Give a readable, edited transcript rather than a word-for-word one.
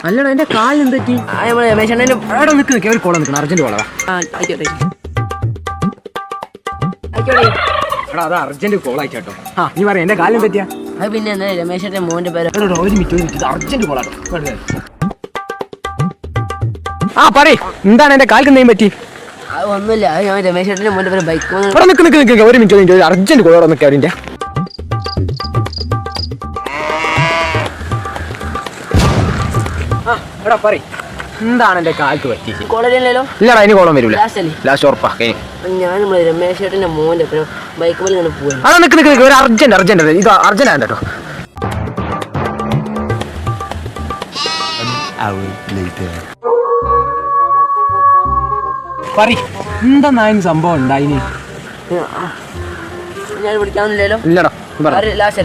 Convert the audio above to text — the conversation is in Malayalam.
അല്ലടാ എന്റെ കാലിന് എന്തെറ്റി? എടാ നിക്ക് ഒരു കോള നിൽക്കണം, അർജന്റ് കോളാ. എടാ അത് അർജന്റ് കോൾ അയച്ചോട്ടോ. നീ പറയാം എന്റെ കാലിന് പറ്റിയാ? അത് പിന്നെ രമേശന്റെ മോന്റെ പേര്. ഒരു മിനിറ്റ് അർജന്റ് കോളാട്ടോ. പറയ്, എന്താണ് എന്റെ കാലിന് എന്തെങ്കിലും പറ്റി? ഒന്നുമില്ല, ഞാൻ രമേശന്റെ മോന്റെ പേര് ബൈക്ക്. നിക്ക് ഒരു മിനിറ്റ് അർജന്റ് കോളാ നിൽക്കുക അതിന്റെ. എടാ പറയ്, എന്താണ് എന്റെ കാൽക്ക് പറ്റിയത്? കോളേജിലല്ലോ? ഇല്ലടാ ഇനി കോളം വരൂല. ലാസ്റ്റ് ഉറപ്പാ. ഞാൻ രമേശേട്ടന്റെ മോന്റെ ബൈക്ക് പോലെ ഇങ്ങനെ പോവാ. അതാ നിക്ക് ഒരു അർജന്റ് ഇത് അർജന്റ് ആണ് കേട്ടോ. പറയ്, എന്താ സംഭവം ഉണ്ടായിന്? ഞാൻ വിളിക്കാന്നില്ലല്ലോ. ഇല്ലടാ ലാസ്റ്റ്